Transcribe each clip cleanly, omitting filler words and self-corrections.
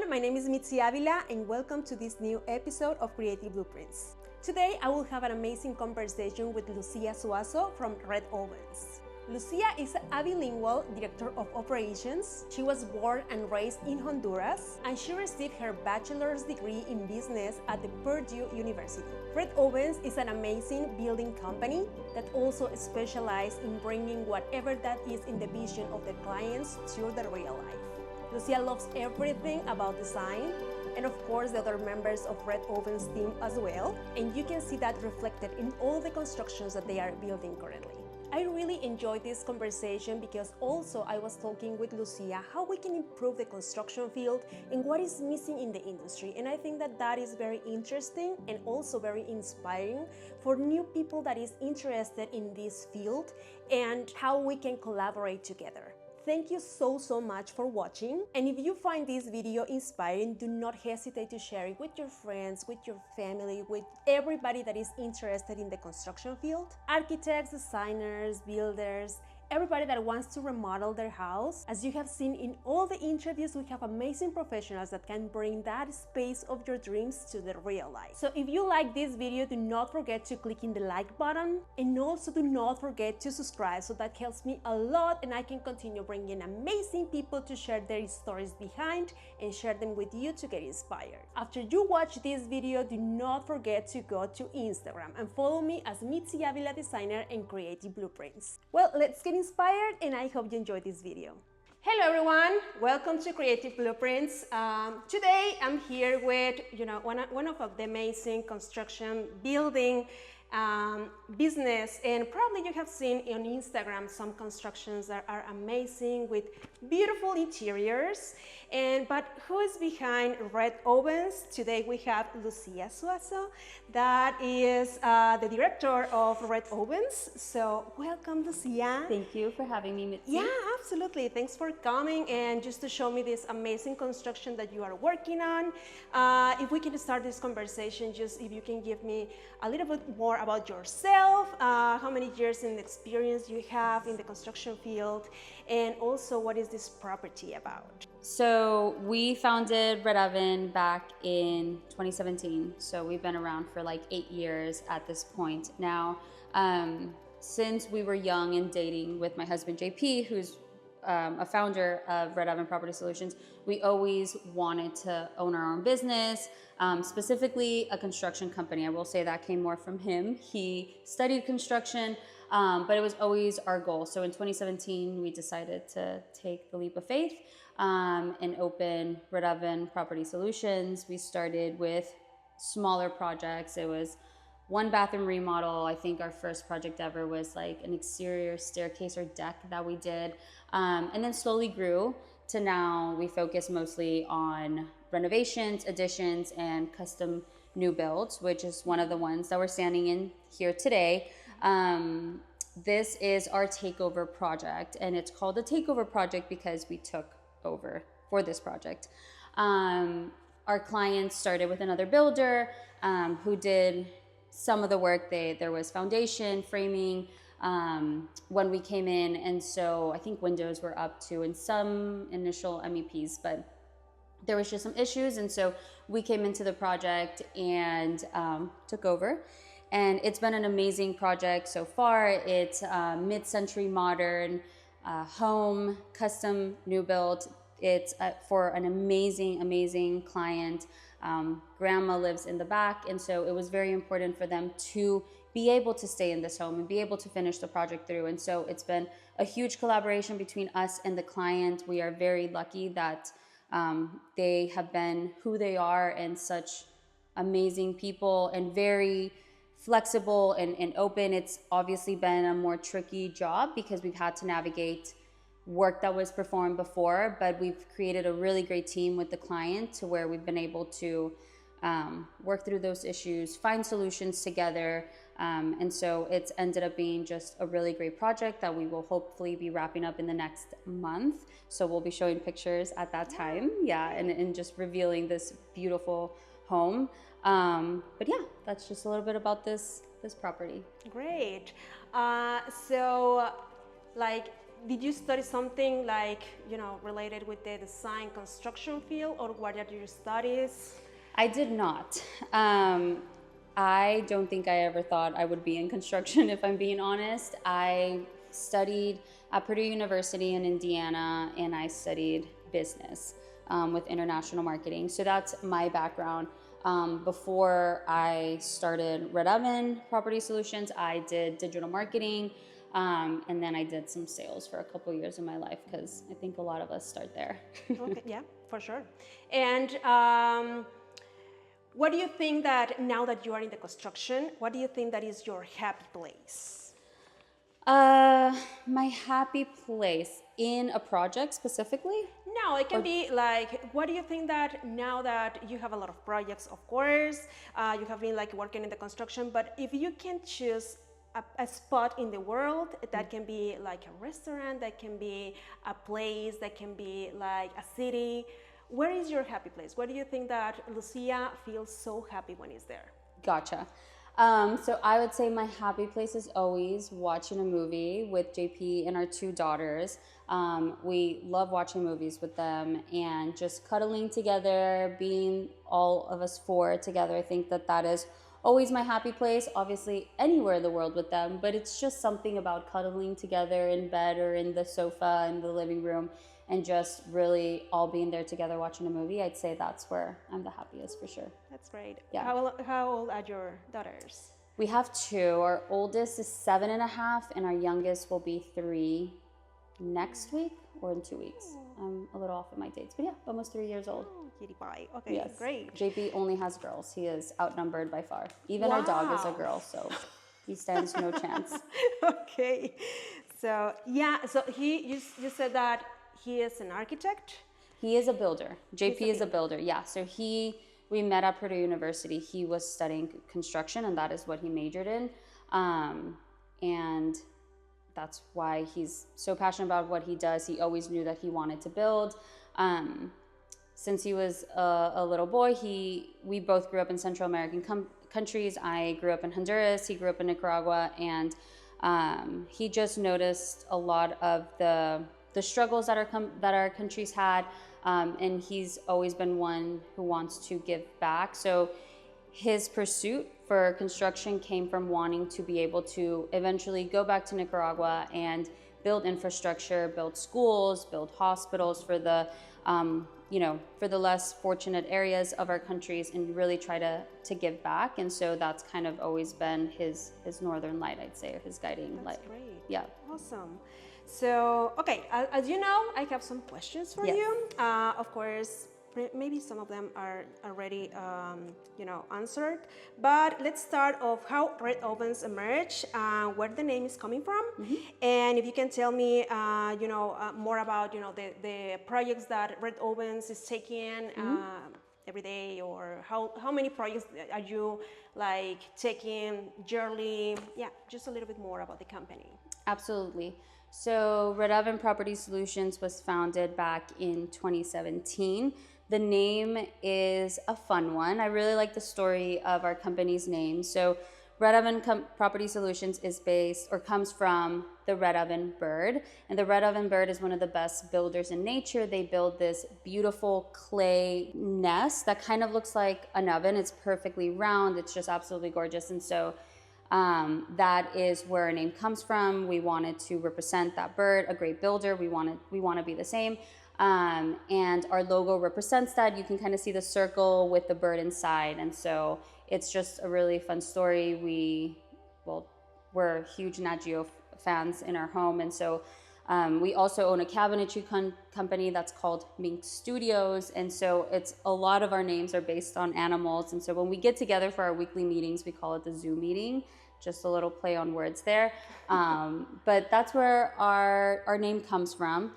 my name is Mitzi Avila and welcome to this new episode of Creative Blueprints. Today I will have an amazing conversation with Lucia Suazo from RedOven. Lucia is a bilingual director of operations. She was born and raised in Honduras, and she received her bachelor's degree in business at the Purdue University. RedOven is an amazing building company that also specializes in bringing whatever that is in the vision of the clients to the real life. Lucia loves everything about design, and of course the other members of RedOven's team as well, and you can see that reflected in all the constructions that they are building currently. I really enjoyed this conversation because also I was talking with Lucia how we can improve the construction field and what is missing in the industry, and I think that that is very interesting and also very inspiring for new people that is interested in this field and how we can collaborate together. Thank you so much for watching, and if you find this video inspiring, do not hesitate to share it with your friends, with your family, with everybody that is interested in the construction field. Architects, designers, builders, everybody that wants to remodel their house. As you have seen in all the interviews, we have amazing professionals that can bring that space of your dreams to the real life. So if you like this video, do not forget to click in the like button, and also do not forget to subscribe, so that helps me a lot and I can continue bringing amazing people to share their stories behind and share them with you to get inspired. After you watch this video, do not forget to go to Instagram and follow me as Mitzi Avila Designer and Creative Blueprints. Well, let's get inspired, and I hope you enjoyed this video. Hello everyone, welcome to Creative Blueprints. Today I'm here with one of the amazing construction building business, and probably you have seen on Instagram some constructions that are amazing with beautiful interiors. But who is behind RedOven? Today we have Lucia Suazo, that is the director of RedOven. So welcome, Lucia. Thank you for having me, Mitzi. Yeah, absolutely. Thanks for coming and just to show me this amazing construction that you are working on. If we can start this conversation, just if you can give me a little bit more about yourself, how many years in experience you have in the construction field, and also what is this property about? So we founded RedOven back in 2017. So we've been around for like 8 years at this point now. Since we were young and dating with my husband, JP, who's a founder of RedOven Property Solutions, we always wanted to own our own business, specifically a construction company. I will say that came more from him. He studied construction, but it was always our goal. So in 2017, we decided to take the leap of faith and open RedOven Property Solutions. We started with smaller projects. It was one bathroom remodel. I think our first project ever was like an exterior staircase or deck that we did. And then slowly grew to now we focus mostly on renovations, additions, and custom new builds, which is one of the ones that we're standing in here today. This is our takeover project, and it's called a takeover project because we took over for this project. Our clients started with another builder who did some of the work. There was foundation, framing when we came in, and so I think windows were up to in some initial MEPs, but there was just some issues, and so we came into the project and took over. And it's been an amazing project so far. It's mid-century modern home, custom new build. It's for an amazing client. Grandma lives in the back, and so it was very important for them to be able to stay in this home and be able to finish the project through. And so it's been a huge collaboration between us and the client. We are very lucky that they have been who they are and such amazing people and very flexible and open. It's obviously been a more tricky job because we've had to navigate work that was performed before, but we've created a really great team with the client to where we've been able to work through those issues, find solutions together. And so it's ended up being just a really great project that we will hopefully be wrapping up in the next month. So we'll be showing pictures at that time. Yeah, and just revealing this beautiful home. But yeah, that's just a little bit about this property. Great. So like did you study something like, related with the design construction field, or what are your studies? I did not. I don't think I ever thought I would be in construction, if I'm being honest. I studied at Purdue University in Indiana, and I studied business with international marketing. So that's my background. Before I started RedOven Property Solutions, I did digital marketing, and then I did some sales for a couple years of my life, because I think a lot of us start there. Okay, yeah, for sure. And what do you think that now that you are in the construction, what do you think that is your happy place? My happy place in a project specifically? No, it can be like, what do you think that now that you have a lot of projects, of course, you have been like working in the construction, but if you can choose a spot in the world, that can be like a restaurant, that can be a place, that can be like a city, where is your happy place? Where do you think that Lucia feels so happy when he's there? Gotcha. So I would say my happy place is always watching a movie with JP and our two daughters. We love watching movies with them and just cuddling together, being all of us four together. I think that is always my happy place, obviously anywhere in the world with them, but it's just something about cuddling together in bed or in the sofa in the living room and just really all being there together watching a movie. I'd say that's where I'm the happiest for sure. That's great. Yeah. How old are your daughters? We have two. Our oldest is 7.5 and our youngest will be 3 next week or in 2 weeks. I'm a little off at my dates, but yeah, almost 3 years old. Oh, kitty pie. Okay, yes. Great. JP only has girls. He is outnumbered by far. Even our dog is a girl, so he stands no chance. Okay. So yeah, so you said that he is an architect? He is a builder. JP is a builder, yeah. So we met at Purdue University. He was studying construction, and that is what he majored in. And that's why he's so passionate about what he does. He always knew that he wanted to build. Since he was a little boy, we both grew up in Central American countries. I grew up in Honduras. He grew up in Nicaragua, and he just noticed a lot of the struggles that our countries had, and he's always been one who wants to give back. So his pursuit for construction came from wanting to be able to eventually go back to Nicaragua and build infrastructure, build schools, build hospitals for the for the less fortunate areas of our countries, and really try to give back. And so that's kind of always been his northern light, I'd say, or his guiding light. That's great. Yeah. Awesome. So, okay, as you know, I have some questions for you. Of course, maybe some of them are already, answered. But let's start off how RedOvens emerged, where the name is coming from, and if you can tell me, more about, the projects that RedOvens is taking every day, or how many projects are you like taking yearly? Yeah, just a little bit more about the company. Absolutely. So RedOven Property Solutions was founded back in 2017. The name is a fun one. I really like the story of our company's name. So RedOven Property Solutions is comes from the RedOven bird. And the RedOven bird is one of the best builders in nature. They build this beautiful clay nest that kind of looks like an oven. It's perfectly round. It's just absolutely gorgeous. And so that is where our name comes from. We wanted to represent that bird, a great builder. We want to be the same. And our logo represents that. You can kind of see the circle with the bird inside. And so it's just a really fun story. We're huge Nat Geo fans in our home. And so we also own a cabinetry company that's called Mink Studios. And so it's a lot of our names are based on animals. And so when we get together for our weekly meetings, we call it the Zoo meeting. Just a little play on words there. But that's where our name comes from.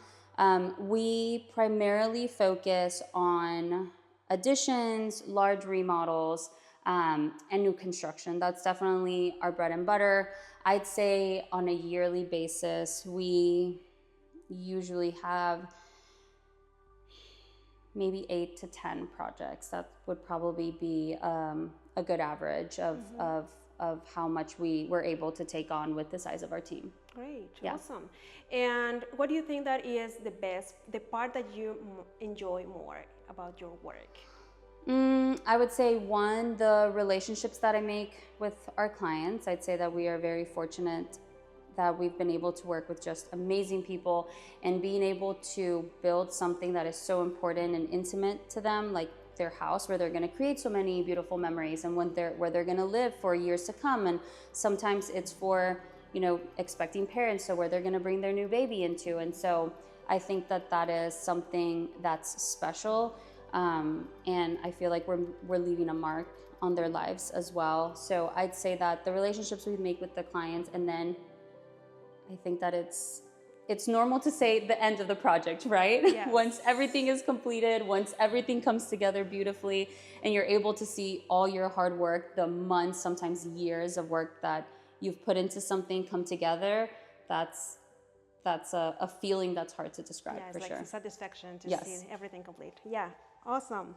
We primarily focus on additions, large remodels, and new construction. That's definitely our bread and butter. I'd say on a yearly basis, we usually have maybe 8 to 10 projects. That would probably be a good average of how much we were able to take on with the size of our team. Great, Yeah. awesome. And what do you think that is the part that you enjoy more about your work? I would say one, the relationships that I make with our clients. I'd say that we are very fortunate that we've been able to work with just amazing people, and being able to build something that is so important and intimate to them, like their house, where they're going to create so many beautiful memories, and where they're going to live for years to come. And sometimes it's for, expecting parents, so where they're going to bring their new baby into. And so I think that is something that's special. And I feel like we're leaving a mark on their lives as well. So I'd say that the relationships we make with the clients, and then I think that it's normal to say the end of the project, right? Yes. Once everything is completed, once everything comes together beautifully, and you're able to see all your hard work, the months, sometimes years of work that you've put into something come together, that's a feeling that's hard to describe, Yeah, it's for like sure. the satisfaction to Yes. see everything complete. Yeah, awesome.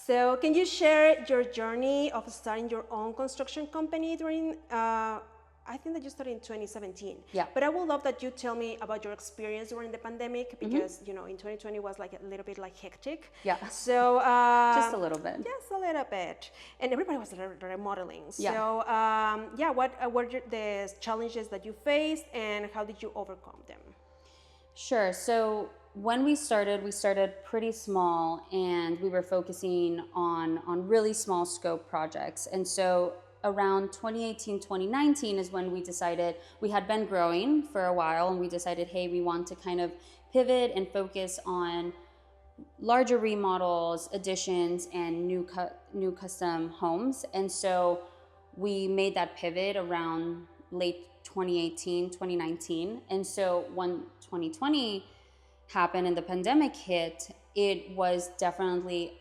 So can you share your journey of starting your own construction company during, I think that you started in 2017. Yeah. But I would love that you tell me about your experience during the pandemic, because, in 2020 was like a little bit like hectic. Yeah. So Just a little bit. Just a little bit. And everybody was remodeling. Yeah. So what were the challenges that you faced, and how did you overcome them? Sure. So when we started pretty small, and we were focusing on really small scope projects. And so around 2018, 2019 is when we decided, we had been growing for a while, and we decided, hey, we want to kind of pivot and focus on larger remodels, additions, and new custom homes. And so we made that pivot around late 2018, 2019. And so when 2020 happened and the pandemic hit, it was definitely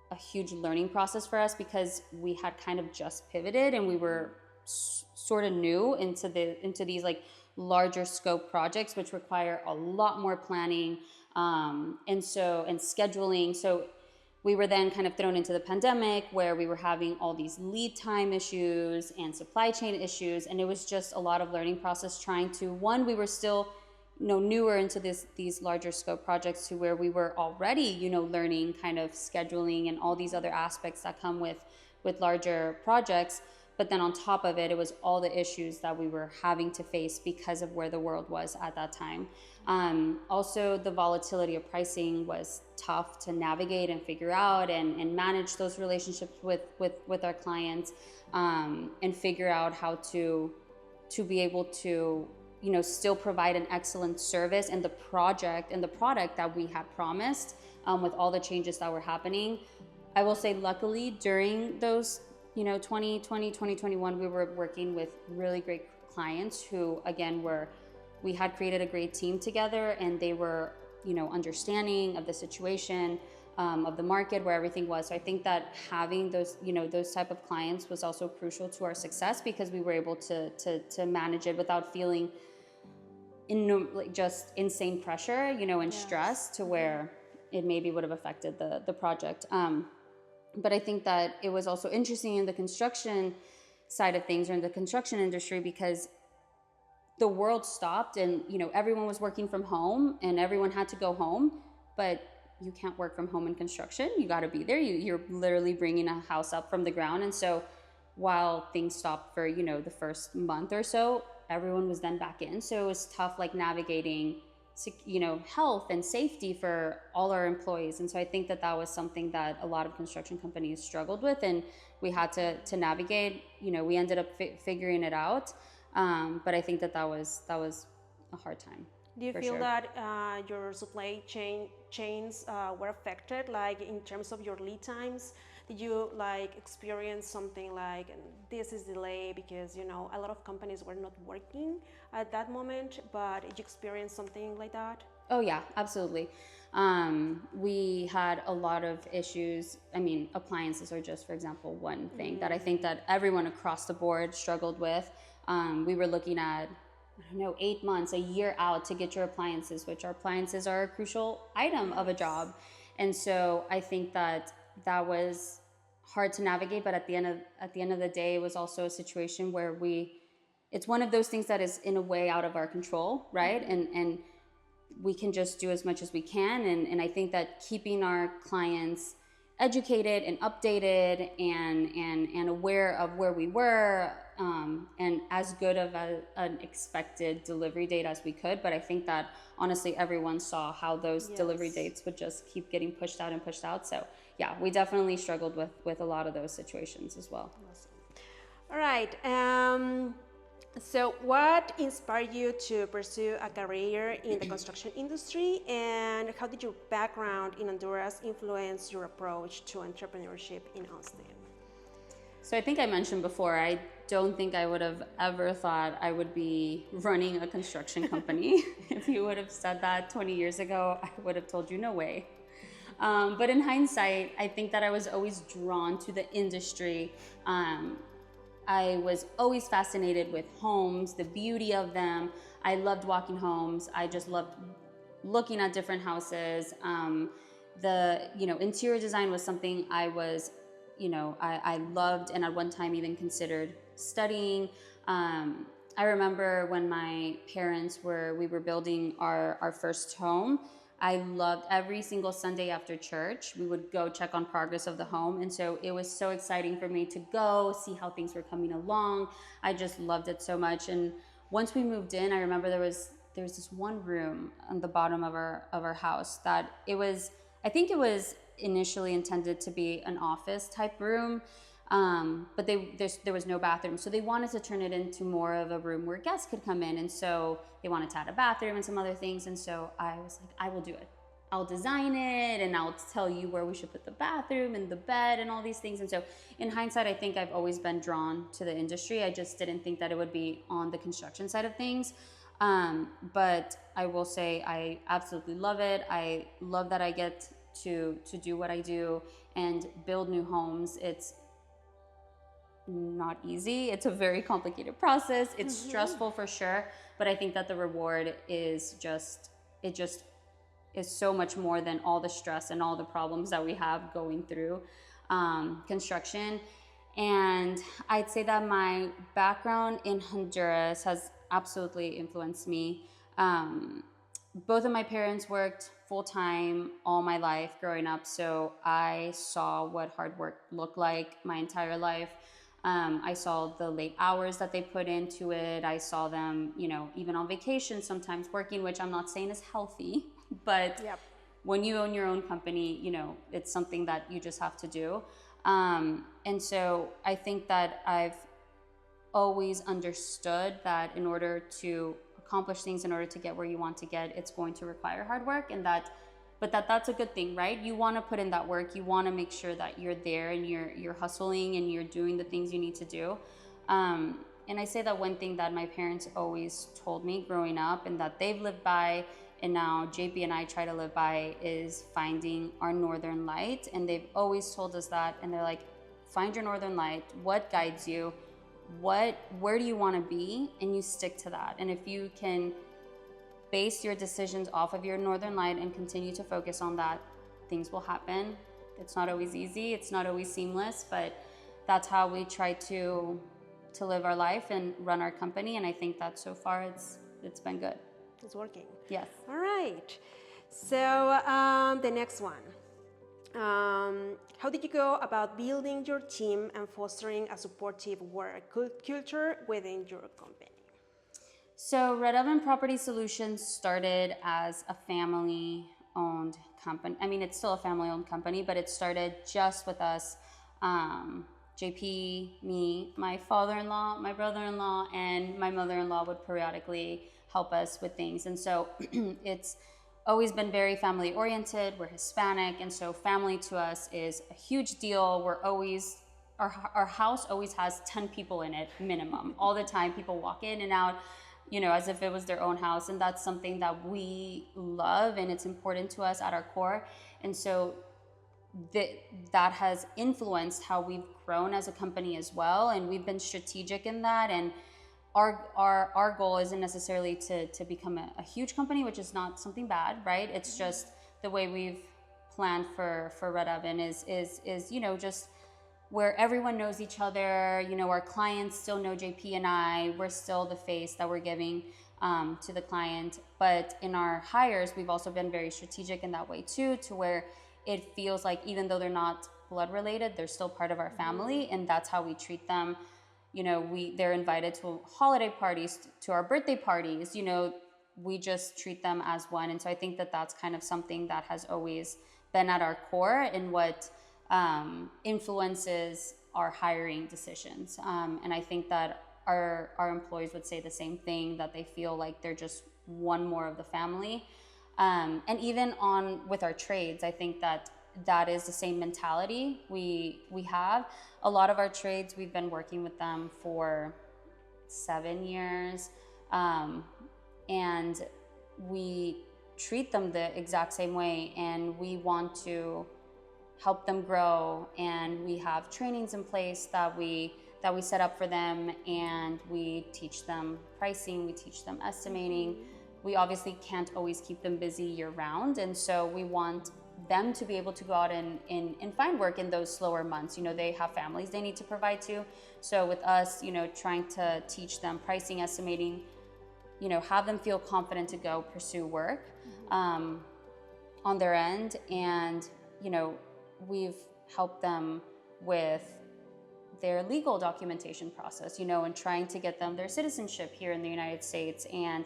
a huge learning process for us, because we had kind of just pivoted, and we were sort of new into these like larger scope projects, which require a lot more planning and scheduling. So we were then kind of thrown into the pandemic, where we were having all these lead time issues and supply chain issues, and it was just a lot of learning process trying to, we were still newer into these larger scope projects, to where we were already learning kind of scheduling and all these other aspects that come with larger projects. But then on top of it, it was all the issues that we were having to face because of where the world was at that time. Also, the volatility of pricing was tough to navigate and figure out, and manage those relationships with our clients, and figure out how to be able to still provide an excellent service, and the project and the product that we had promised, with all the changes that were happening. I will say, luckily, during those 2020, 2021, we were working with really great clients who, again, we had created a great team together, and they were understanding of the situation, of the market, where everything was. So I think that having those type of clients was also crucial to our success, because we were able to manage it without feeling just insane pressure, and stress, to where it maybe would have affected the project. But I think that it was also interesting in the construction side of things, or in the construction industry, because the world stopped, and everyone was working from home, and everyone had to go home. But you can't work from home in construction. You got to be there. You're literally bringing a house up from the ground. And so while things stopped for the first month or so, everyone was then back in. So it was tough, like navigating health and safety for all our employees. And so I think that was something that a lot of construction companies struggled with, and we had to navigate. We ended up figuring it out, but I think that was a hard time. Do you feel sure. that your supply chains were affected, like in terms of your lead times? Did you experience something like, this is delayed because a lot of companies were not working at that moment, but did you experience something like that? Oh yeah, absolutely. We had a lot of issues. I mean, appliances are just, for example, one thing that I think that everyone across the board struggled with. We were looking at 8 months, a year out to get your appliances, which our appliances are a crucial item of a job. And so I think that was hard to navigate, but at the end of the day, it was also a situation where it's one of those things that is in a way out of our control, right? And we can just do as much as we can. And I think that keeping our clients educated and updated and aware of where we were, and as good of an expected delivery date as we could. But I think that honestly, everyone saw how those delivery dates would just keep getting pushed out and pushed out. So yeah, we definitely struggled with a lot of those situations as well. Awesome. All right. So what inspired you to pursue a career in the construction industry, and how did your background in Honduras influence your approach to entrepreneurship in Austin? So I think I mentioned before, I don't think I would have ever thought I would be running a construction company. If you would have said that 20 years ago, I would have told you no way. But in hindsight, I think that I was always drawn to the industry. I was always fascinated with homes, the beauty of them. I loved walking homes. I just loved looking at different houses. Interior design was something I was, I loved, and at one time even considered studying. I remember when my parents we were building our first home. I loved every single Sunday after church, we would go check on progress of the home. And so it was so exciting for me to go see how things were coming along. I just loved it so much. And once we moved in, I remember there was this one room on the bottom of our house that I think it was initially intended to be an office type room. But there was no bathroom. So they wanted to turn it into more of a room where guests could come in. And so they wanted to add a bathroom and some other things. And so I was like, I will do it. I'll design it and I'll tell you where we should put the bathroom and the bed and all these things. And so in hindsight, I think I've always been drawn to the industry. I just didn't think that it would be on the construction side of things. But I will say I absolutely love it. I love that I get to do what I do and build new homes. It's not easy. It's a very complicated process. It's stressful for sure, but I think that the reward is just is so much more than all the stress and all the problems that we have going through construction. And I'd say that my background in Honduras has absolutely influenced me. Both of my parents worked full-time all my life growing up, so I saw what hard work looked like my entire life. I saw the late hours that they put into it. I saw them, even on vacation sometimes working, which I'm not saying is healthy, but when you own your own company, it's something that you just have to do. And so I think that I've always understood that in order to accomplish things, in order to get where you want to get, it's going to require hard work, and that's a good thing, right? You want to put in that work. You want to make sure that you're there and you're hustling and you're doing the things you need to do. And I say that one thing that my parents always told me growing up and that they've lived by, and now JP and I try to live by, is finding our northern light. And they've always told us that, and they're like, find your northern light. What guides you? Where do you want to be? And you stick to that. And if you can base your decisions off of your northern light and continue to focus on that, things will happen. It's not always easy, it's not always seamless, but that's how we try to live our life and run our company. And I think that so far it's been good. It's working. Yes. All right. So the next one. How did you go about building your team and fostering a supportive work culture within your company? So RedOven Property Solutions started as a family-owned company. I mean, it's still a family-owned company, but it started just with us, JP, me, my father-in-law, my brother-in-law, and my mother-in-law would periodically help us with things. And so it's always been very family-oriented. We're Hispanic, and so family to us is a huge deal. Our house always has 10 people in it, minimum. All the time, people walk in and out, as if it was their own house. And that's something that we love, and it's important to us at our core. And so that has influenced how we've grown as a company as well. And we've been strategic in that. And our goal isn't necessarily to become a huge company, which is not something bad, right? It's just the way we've planned for RedOven is just where everyone knows each other. You know, our clients still know JP and I. We're still the face that we're giving to the client. But in our hires, we've also been very strategic in that way too, to where it feels like even though they're not blood related, they're still part of our family, and that's how we treat them. You know, they're invited to holiday parties, to our birthday parties. You know, we just treat them as one. And so I think that that's kind of something that has always been at our core and what influences our hiring decisions. And I think that our employees would say the same thing, that they feel like they're just one more of the family. And even with our trades, I think that is the same mentality we have. A lot of our trades, we've been working with them for 7 years. And we treat them the exact same way, and we want to help them grow, and we have trainings in place that we set up for them, and we teach them pricing, we teach them estimating. We obviously can't always keep them busy year round, and so we want them to be able to go out and find work in those slower months. You know, they have families they need to provide to. So with us, you know, trying to teach them pricing, estimating, you know, have them feel confident to go pursue work on their end. And, you know, we've helped them with their legal documentation process, you know, and trying to get them their citizenship here in the United States, and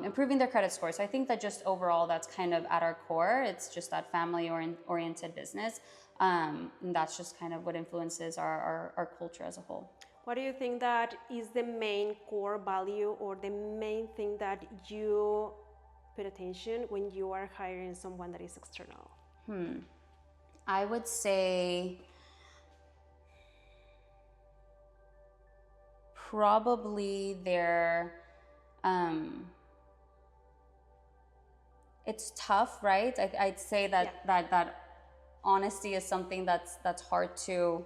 improving their credit score. So I think that just overall, that's kind of at our core. It's just that family-oriented business. And that's just kind of what influences our culture as a whole. What do you think that is the main core value or the main thing that you put attention when you are hiring someone that is external? I would say probably it's tough, right? I'd say that honesty is something that's hard to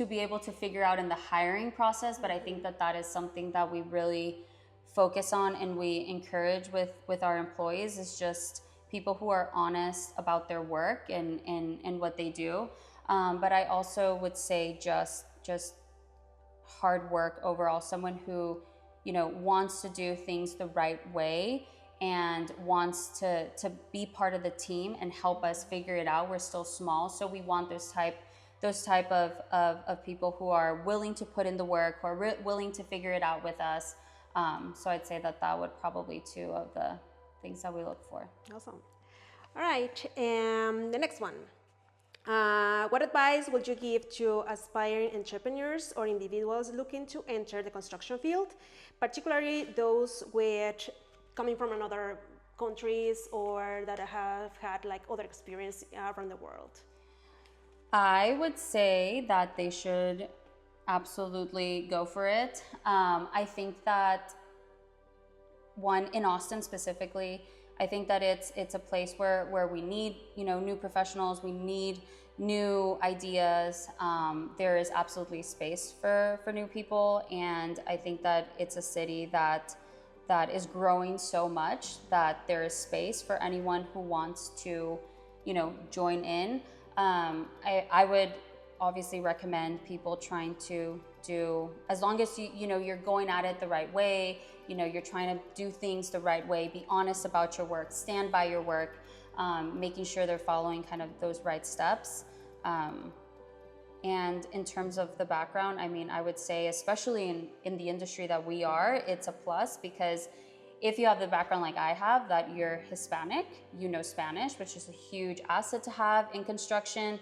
be able to figure out in the hiring process, but I think that is something that we really focus on and we encourage with our employees, is just people who are honest about their work and what they do. But I also would say just hard work overall, someone who, you know, wants to do things the right way and wants to be part of the team and help us figure it out. We're still small, so we want those type of people who are willing to put in the work, who are willing to figure it out with us. So I'd say that would probably two of the things that we look for. Awesome. All right, the next one. What advice would you give to aspiring entrepreneurs or individuals looking to enter the construction field, particularly those with coming from another countries or that have had like other experience around the world? I would say that they should absolutely go for it. I think that in Austin specifically, I think that it's a place where we need, you know, new professionals. We need new ideas. There is absolutely space for new people, and I think that it's a city that is growing so much that there is space for anyone who wants to, you know, join in. I would obviously recommend people trying to do, as long as you know you're going at it the right way, you know, you're trying to do things the right way, be honest about your work, stand by your work, making sure they're following kind of those right steps. And in terms of the background, I mean, I would say, especially in the industry that we are, it's a plus, because if you have the background like I have, that you're Hispanic, you know Spanish, which is a huge asset to have in construction,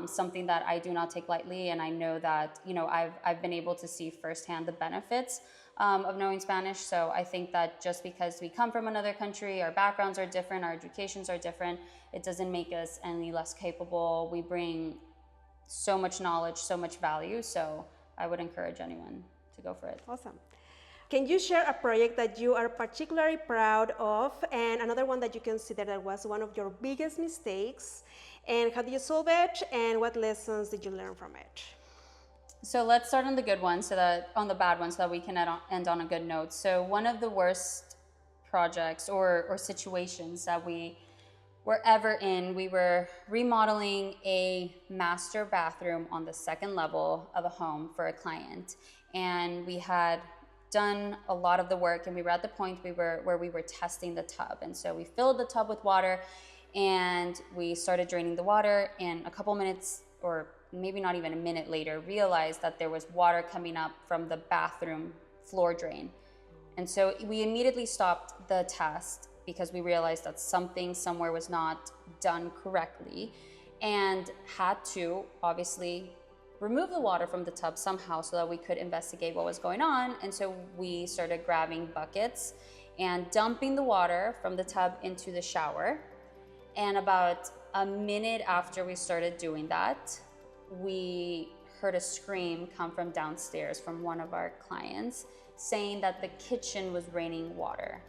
something that I do not take lightly. And I know that, you know, I've been able to see firsthand the benefits of knowing Spanish. So I think that just because we come from another country, our backgrounds are different, our educations are different, it doesn't make us any less capable. We bring so much knowledge, so much value. So I would encourage anyone to go for it. Awesome. Can you share a project that you are particularly proud of, and another one that you consider that was one of your biggest mistakes, and how did you solve it, and what lessons did you learn from it? So let's start on the good one, on the bad one, so that we can end on a good note. So one of the worst projects or situations that we were ever in. We were remodeling a master bathroom on the second level of a home for a client. And we had done a lot of the work, and we were at the point where we were testing the tub. And so we filled the tub with water, and we started draining the water, and a couple minutes, or maybe not even a minute later, realized that there was water coming up from the bathroom floor drain. And so we immediately stopped the test because we realized that something somewhere was not done correctly, and had to obviously remove the water from the tub somehow so that we could investigate what was going on. And so we started grabbing buckets and dumping the water from the tub into the shower. And about a minute after we started doing that, we heard a scream come from downstairs from one of our clients saying that the kitchen was raining water.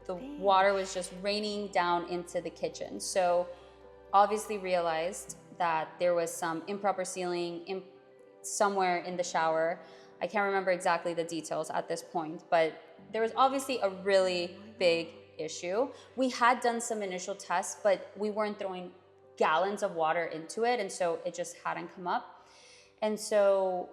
The water was just raining down into the kitchen. So obviously realized that there was some improper sealing somewhere in the shower. I can't remember exactly the details at this point, but there was obviously a really big issue. We had done some initial tests, but we weren't throwing gallons of water into it, and so it just hadn't come up. And so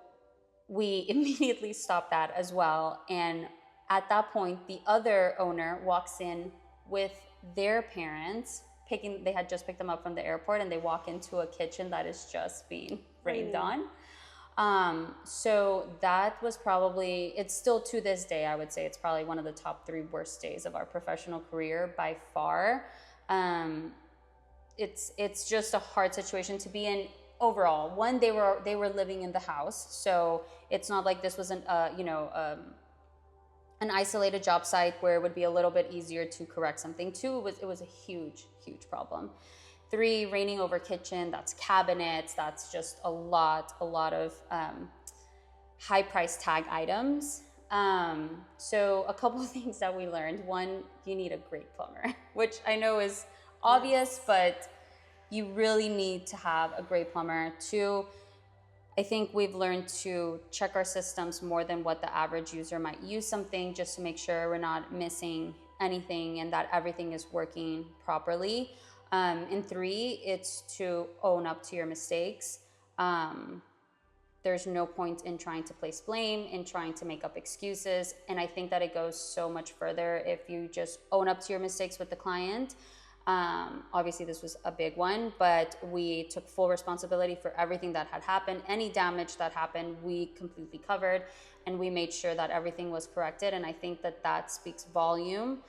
we immediately stopped that as well. And at that point, the other owner walks in with their parents. They had just picked them up from the airport, and they walk into a kitchen that is just being rained on. So that was probably, it's still to this day, I would say it's probably one of the top 3 worst days of our professional career by far. It's just a hard situation to be in overall. One, they were living in the house, so it's not like this was an isolated job site where it would be a little bit easier to correct something. 2, it was a huge problem. 3, raining over kitchen, that's cabinets, that's just a lot of high price tag items. So a couple of things that we learned. 1, you need a great plumber, which I know is obvious, but you really need to have a great plumber. 2, I think we've learned to check our systems more than what the average user might use something, just to make sure we're not missing anything and that everything is working properly. And 3, it's to own up to your mistakes. There's no point in trying to place blame, in trying to make up excuses. And I think that it goes so much further if you just own up to your mistakes with the client. Obviously this was a big one, but we took full responsibility for everything that had happened. Any damage that happened, we completely covered, and we made sure that everything was corrected. And I think that speaks volume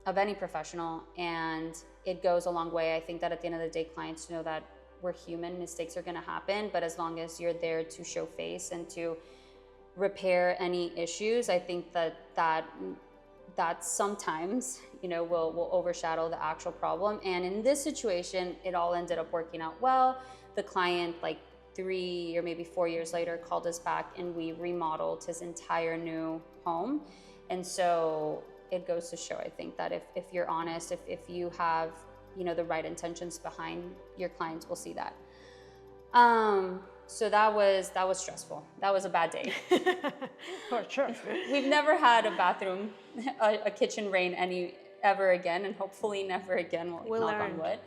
of any professional, and it goes a long way. I think that at the end of the day, clients know that we're human, mistakes are gonna happen, but as long as you're there to show face and to repair any issues, I think that sometimes, will overshadow the actual problem. And in this situation, it all ended up working out well. The client, like 3 or maybe 4 years later, called us back, and we remodeled his entire new home. And so it goes to show, I think, that if you're honest, if you have, the right intentions behind, your clients will see that. So that was stressful. That was a bad day. For sure. We've never had a bathroom, a kitchen rain ever again, and hopefully never again. We'll knock on wood.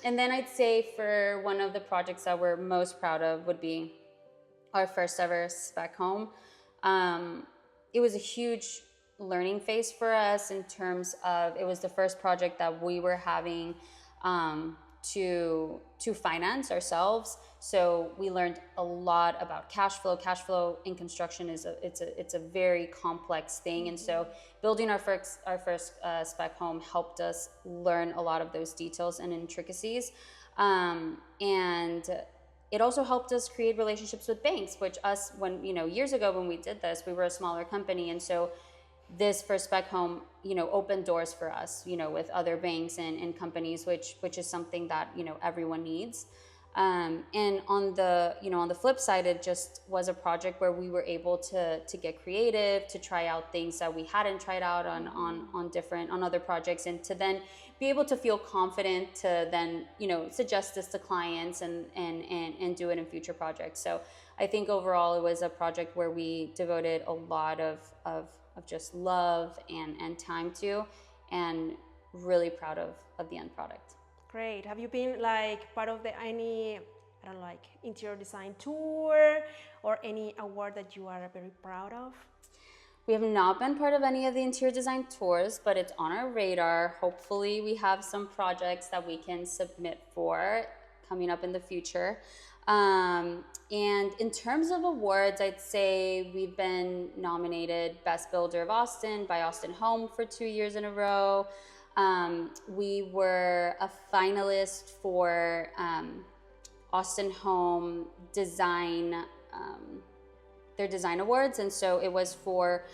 And then I'd say for one of the projects that we're most proud of would be our first ever spec home. It was a huge learning phase for us in terms of, it was the first project that we were having to finance ourselves. So we learned a lot about cash flow. Cash flow in construction it's a very complex thing, and so building our first spec home helped us learn a lot of those details and intricacies, and it also helped us create relationships with banks. Which years ago when we did this, we were a smaller company, and so this first spec home, opened doors for us, with other banks and companies, which is something that, everyone needs. And on the flip side, it just was a project where we were able to get creative, to try out things that we hadn't tried out on other projects, and to then be able to feel confident to then, suggest this to clients and do it in future projects. So I think overall it was a project where we devoted a lot of just love and time to, and really proud of the end product. Great. Have you been like part of any, I don't know, like interior design tour or any award that you are very proud of? We have not been part of any of the interior design tours, but it's on our radar. Hopefully we have some projects that we can submit for coming up in the future. And in terms of awards, I'd say we've been nominated Best Builder of Austin by Austin Home for 2 years in a row. We were a finalist for Austin Home Design, their design awards, and so it was for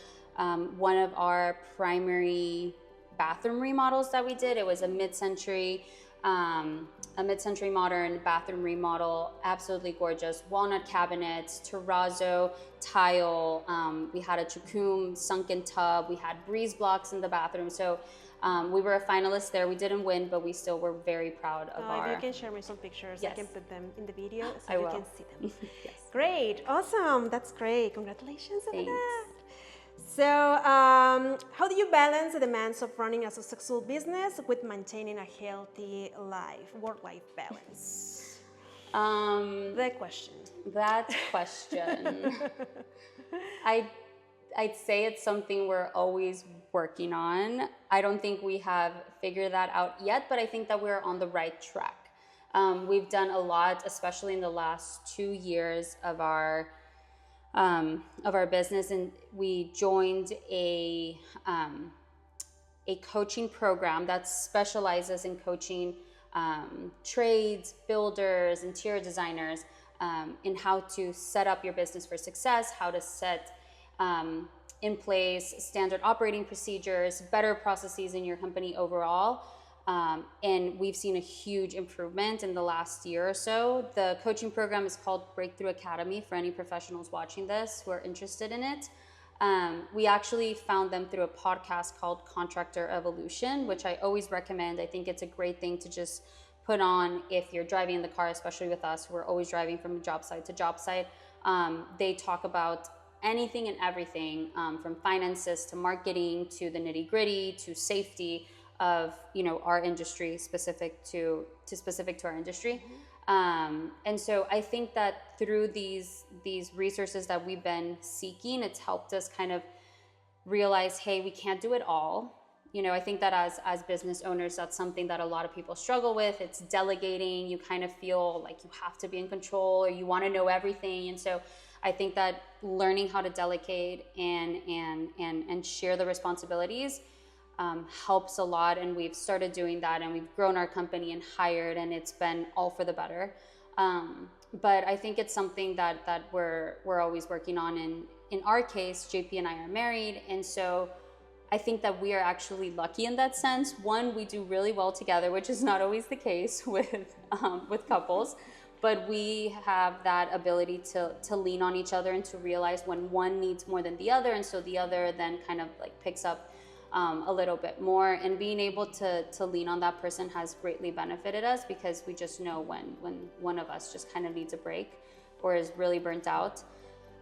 one of our primary bathroom remodels that we did. It was a mid-century modern bathroom remodel, absolutely gorgeous. Walnut cabinets, terrazzo tile. We had a Chacum sunken tub. We had breeze blocks in the bathroom. So we were a finalist there. We didn't win, but we still were very proud of our... If you can share me some pictures, yes. I can put them in the video so I you will. can see them. Yes. Great, awesome, that's great. Congratulations on Thanks. that. So, how do you balance the demands of running a successful business with maintaining a healthy work-life balance? That question. I'd say it's something we're always working on. I don't think we have figured that out yet, but I think that we're on the right track. We've done a lot, especially in the last 2 years of our business, and we joined a coaching program that specializes in coaching trades, builders, interior designers, in how to set up your business for success, how to set in place standard operating procedures, better processes in your company overall. And we've seen a huge improvement in the last year or so. The coaching program is called Breakthrough Academy for any professionals watching this who are interested in it. We actually found them through a podcast called Contractor Evolution, which I always recommend. I think it's a great thing to just put on if you're driving in the car, especially with us. We're always driving from job site to job site. They talk about anything and everything, from finances to marketing to the nitty gritty to safety of our industry, specific to our industry. And so I think that through these resources that we've been seeking, it's helped us kind of realize, hey, we can't do it all. I think that as business owners, that's something that a lot of people struggle with. It's delegating. You kind of feel like you have to be in control, or you want to know everything. And so I think that learning how to delegate and share the responsibilities helps a lot, and we've started doing that, and we've grown our company and hired, and it's been all for the better. But I think it's something that we're always working on. And in our case, JP and I are married, and so I think that we are actually lucky in that sense. One, we do really well together, which is not always the case with couples. But we have that ability to lean on each other and to realize when one needs more than the other, and so the other then kind of like picks up a little bit more. And being able to lean on that person has greatly benefited us, because we just know when one of us just kind of needs a break or is really burnt out.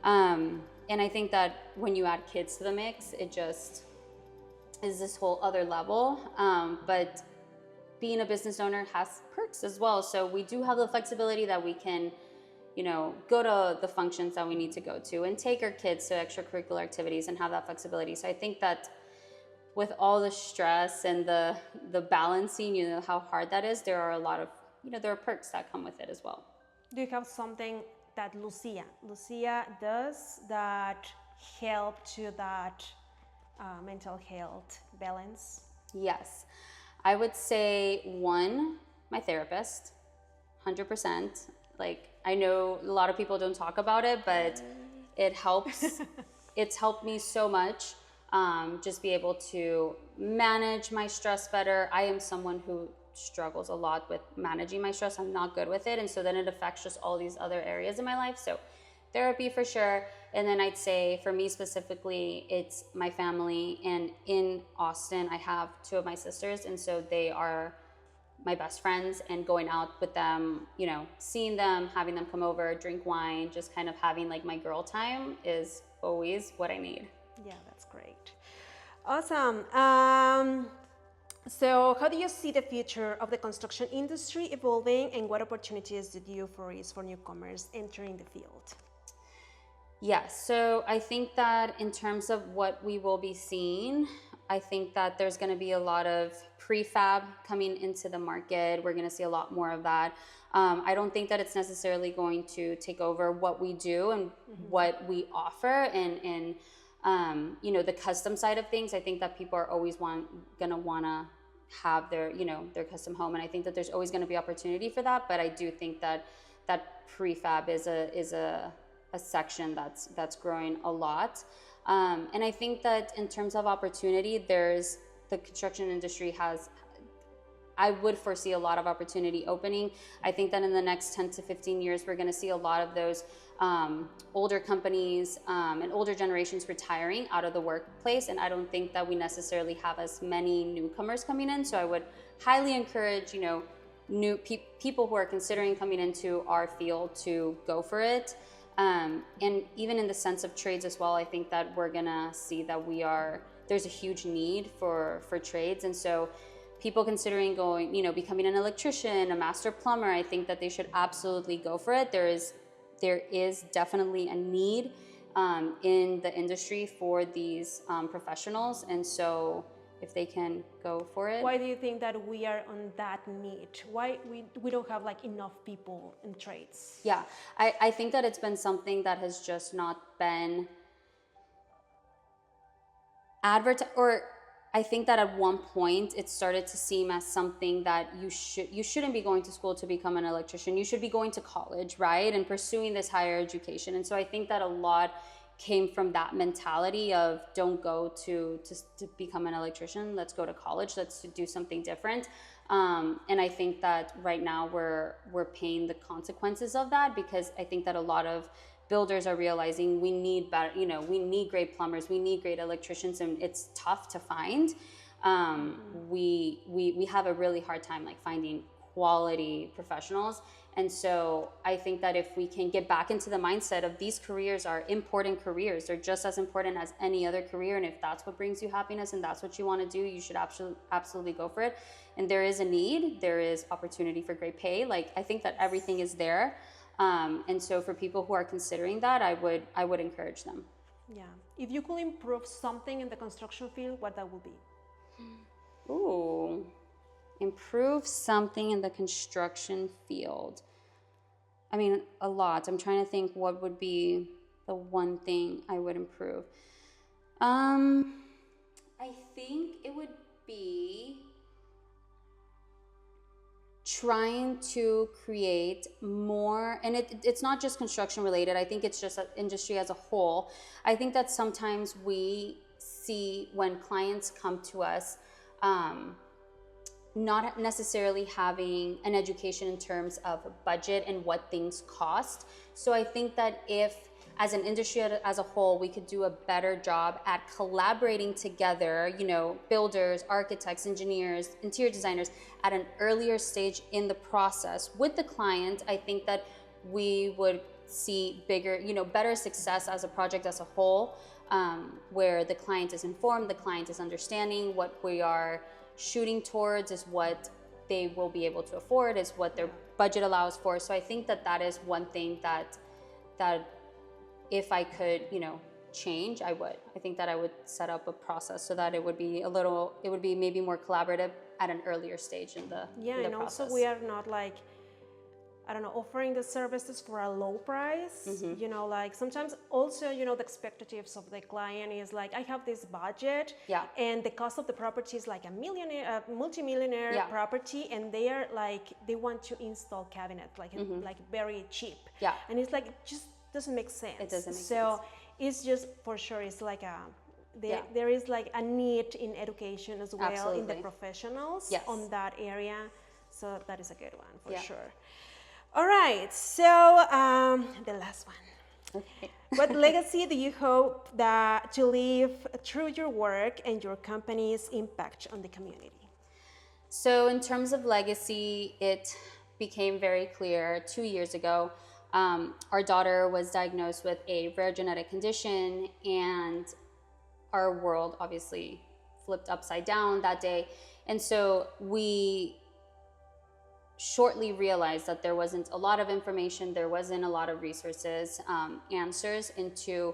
And I think that when you add kids to the mix, it just is this whole other level. But being a business owner has perks as well. So we do have the flexibility that we can, go to the functions that we need to go to and take our kids to extracurricular activities and have that flexibility. So I think that with all the stress and the balancing, how hard that is, there are a lot of, there are perks that come with it as well. Do you have something that Lucia does that help to that mental health balance? Yes. I would say one, my therapist, 100%. Like, I know a lot of people don't talk about it, but it helps. It's helped me so much. Just be able to manage my stress better. I am someone who struggles a lot with managing my stress. I'm not good with it. And so then it affects just all these other areas in my life. So therapy for sure. And then I'd say for me specifically, it's my family. And in Austin, I have 2 of my sisters. And so they are my best friends, and going out with them, seeing them, having them come over, drink wine, just kind of having like my girl time is always what I need. Yeah, that's great. Awesome. So how do you see the future of the construction industry evolving, and what opportunities do you foresee for newcomers entering the field? Yes, so I think that in terms of what we will be seeing, I think that there's going to be a lot of prefab coming into the market. We're going to see a lot more of that. I don't think that it's necessarily going to take over what we do and what we offer, and you know, the custom side of things. I think that people are always going to want to have their, you know, their custom home, and I think that there's always going to be opportunity for that. But I do think that prefab is a section that's growing a lot, and I think that in terms of opportunity, there's the construction industry has, I would foresee a lot of opportunity opening. I think that in the next 10 to 15 years, we're going to see a lot of those older companies and older generations retiring out of the workplace, and I don't think that we necessarily have as many newcomers coming in. So I would highly encourage, you know, new people who are considering coming into our field to go for it. And even in the sense of trades as well, I think that we're gonna see that there's a huge need for trades. And so people considering going, you know, becoming an electrician, a master plumber, I think that they should absolutely go for it. There is definitely a need in the industry for these professionals. And so if they can go for it. Why do you think that we are on that need? Why we don't have like enough people in trades? Yeah, I think that it's been something that has just not been advertised, or I think that at one point it started to seem as something that you shouldn't be going to school to become an electrician. You should be going to college, right? And pursuing this higher education. And so I think that a lot came from that mentality of don't go to become an electrician, let's go to college, let's do something different. And I think that right now we're paying the consequences of that, because I think that a lot of builders are realizing we need better, you know, we need great plumbers, we need great electricians, and it's tough to find. We have a really hard time like finding quality professionals. And so I think that if we can get back into the mindset of these careers are important careers, they're just as important as any other career. And if that's what brings you happiness and that's what you want to do, you should absolutely go for it. And there is a need, there is opportunity for great pay. Like, I think that everything is there. And so for people who are considering that, I would encourage them. Yeah. If you could improve something in the construction field, what that would be? Ooh. Improve something in the construction field. I mean, a lot. I'm trying to think what would be the one thing I would improve. I think it would be trying to create more, and it's not just construction related. I think it's just industry as a whole. I think that sometimes we see when clients come to us, not necessarily having an education in terms of budget and what things cost. So I think that if, as an industry as a whole, we could do a better job at collaborating together, you know, builders, architects, engineers, interior designers, at an earlier stage in the process with the client, I think that we would see bigger, you know, better success as a project as a whole, where the client is informed, the client is understanding what we are shooting towards, is what they will be able to afford, is what their budget allows for. So I think that is one thing that if I could, you know, change, I would. I think that I would set up a process so that it would be maybe more collaborative at an earlier stage in the process. Also we are not like, I don't know, offering the services for a low price. Mm-hmm. You know, like sometimes also, you know, the expectations of the client is like, I have this budget, and the cost of the property is like a multi-millionaire property, and they are like, they want to install cabinet like like very cheap. Yeah. And it's like, it just doesn't make sense. It doesn't make sense. So it's just, for sure, it's like there is like a need in education as well. Absolutely. In the professionals on that area. So that is a good one for sure. All right, so the last one. Okay. What legacy do you hope to leave through your work and your company's impact on the community? So in terms of legacy, it became very clear 2 years ago. Our daughter was diagnosed with a rare genetic condition, and our world obviously flipped upside down that day. And so we shortly realized that there wasn't a lot of information, there wasn't a lot of resources, answers into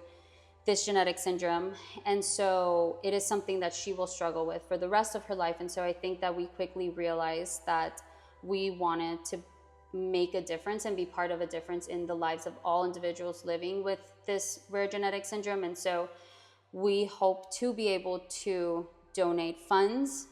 this genetic syndrome. And so it is something that she will struggle with for the rest of her life. And so I think that we quickly realized that we wanted to make a difference and be part of a difference in the lives of all individuals living with this rare genetic syndrome. And so we hope to be able to donate funds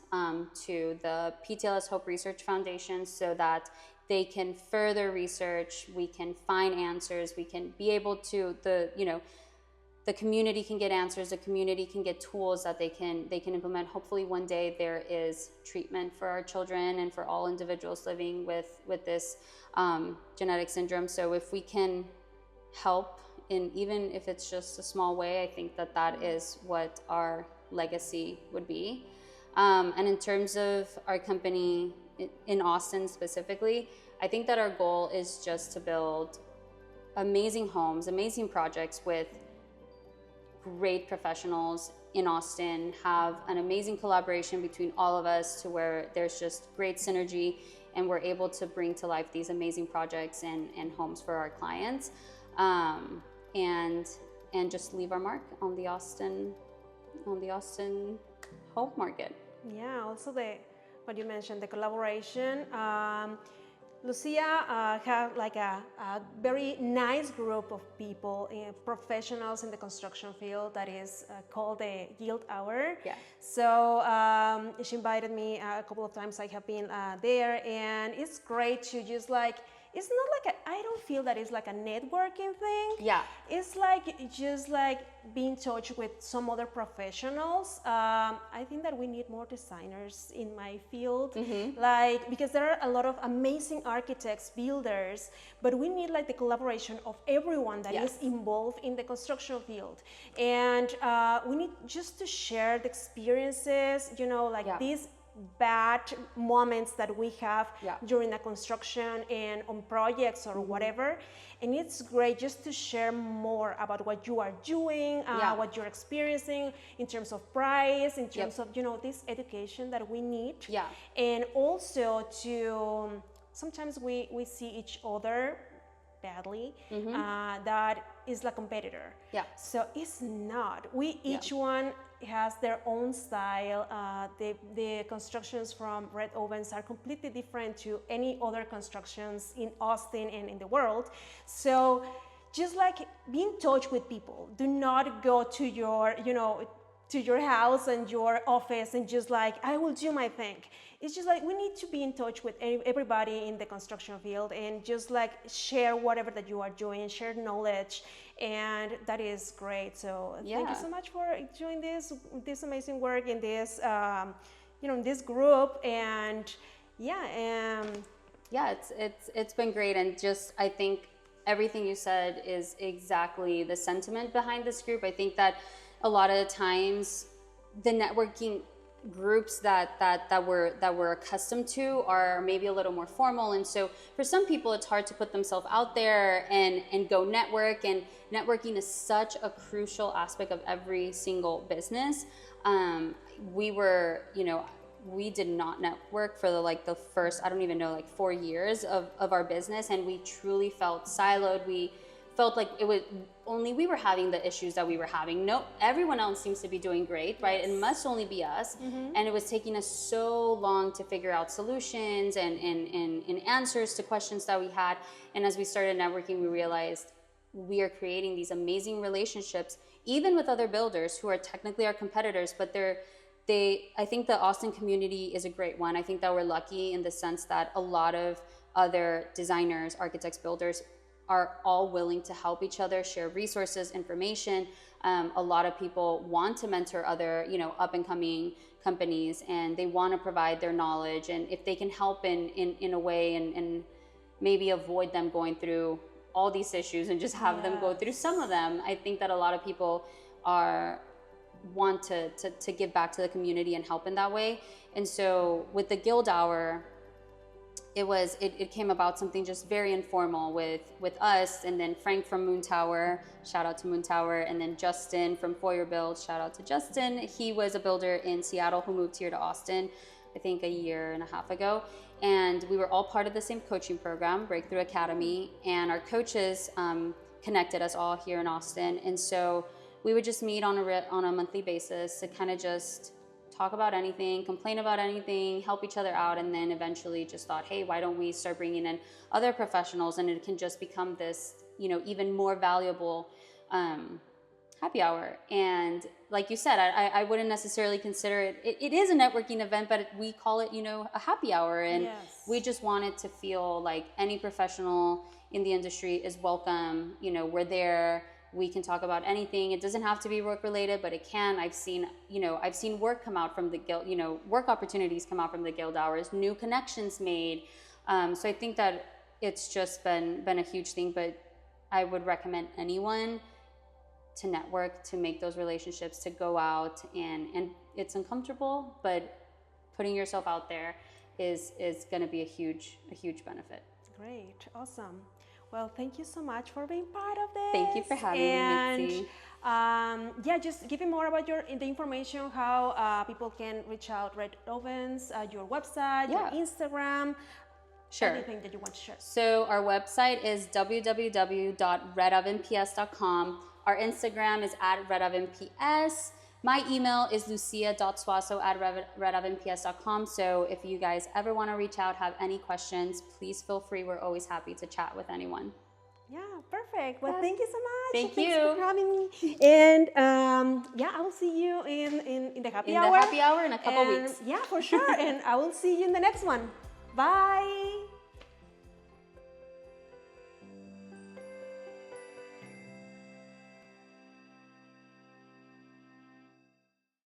to the PTLS Hope Research Foundation so that they can further research, we can find answers, we can be able to, the community can get answers, the community can get tools that they can implement. Hopefully one day there is treatment for our children and for all individuals living with this genetic syndrome. So if we can help in, even if it's just a small way, I think that is what our legacy would be. And in terms of our company in Austin specifically, I think that our goal is just to build amazing homes, amazing projects with great professionals in Austin, have an amazing collaboration between all of us to where there's just great synergy and we're able to bring to life these amazing projects and homes for our clients, and just leave our mark on the Austin home market. Yeah, also what you mentioned, the collaboration. Lucia have like a very nice group of people, professionals in the construction field that is called the Guild Hour. Yeah. So she invited me a couple of times. I have been there, and it's great to just like, it's not like I don't feel that it's like a networking thing. Yeah. It's like just like being in touch with some other professionals. I think that we need more designers in my field, like, because there are a lot of amazing architects, builders, but we need like the collaboration of everyone that is involved in the construction field. And we need just to share the experiences, like these bad moments that we have during the construction and on projects or whatever. And it's great just to share more about what you are doing, what you're experiencing in terms of price, in terms of, this education that we need. Yeah. And also to, sometimes we see each other badly, that is a competitor. Yeah. So it's not. Each one has their own style. The constructions from RedOvens are completely different to any other constructions in Austin and in the world. So just like be in touch with people. Do not go to your, to your house and your office and just like, I will do my thing. It's just like we need to be in touch with everybody in the construction field and just like share whatever that you are doing, share knowledge, and that is great. So thank you so much for doing this amazing work in this, in this group. And it's been great. And just, I think everything you said is exactly the sentiment behind this group. I think that a lot of the times the networking groups that we're accustomed to are maybe a little more formal, and so for some people it's hard to put themselves out there and go network, and networking is such a crucial aspect of every single business. We did not network for the first, I don't even know, 4 years of our business, and we truly felt siloed. We felt like it was only we were having the issues that we were having. No, everyone else seems to be doing great, right? It must only be us. And it was taking us so long to figure out solutions and answers to questions that we had. And as we started networking, we realized we are creating these amazing relationships, even with other builders who are technically our competitors, but I think the Austin community is a great one. I think that we're lucky in the sense that a lot of other designers, architects, builders are all willing to help each other, share resources, information. A lot of people want to mentor other, up and coming companies, and they want to provide their knowledge. And if they can help in a way and maybe avoid them going through all these issues and just have them go through some of them, I think that a lot of people want to give back to the community and help in that way. And so with the Guild Hour, it came about something just very informal with us, and then Frank from Moon Tower, shout out to Moon Tower, and then Justin from Foyer Build, shout out to Justin. He was a builder in Seattle who moved here to Austin I think a year and a half ago. And we were all part of the same coaching program, Breakthrough Academy, and our coaches connected us all here in Austin. And so we would just meet on a monthly basis to kind of just talk about anything, complain about anything, help each other out, and then eventually just thought, hey, why don't we start bringing in other professionals, and it can just become this, even more valuable happy hour. And like you said, I wouldn't necessarily consider it is a networking event, but we call it, a happy hour. And we just want it to feel like any professional in the industry is welcome. We're there. We can talk about anything. It doesn't have to be work related, but it can. I've seen work come out from the guild, work opportunities come out from the guild hours, new connections made. So I think that it's just been a huge thing, but I would recommend anyone to network, to make those relationships, to go out, and it's uncomfortable, but putting yourself out there is going to be a huge benefit. Great. Awesome. Well, thank you so much for being part of this. Thank you for having me, Mitzi. Just give me more about the information, how people can reach out, RedOven's, your website, your Instagram, anything that you want to share. So our website is www.redovenps.com. Our Instagram is @RedOvenPS. My email is lucia.suazo@redovenps.com. So if you guys ever want to reach out, have any questions, please feel free. We're always happy to chat with anyone. Yeah, perfect. Well, thank you so much. Thank you. Thanks for having me. And I will see you in the happy hour. In the happy hour in a couple weeks. Yeah, for sure. And I will see you in the next one. Bye.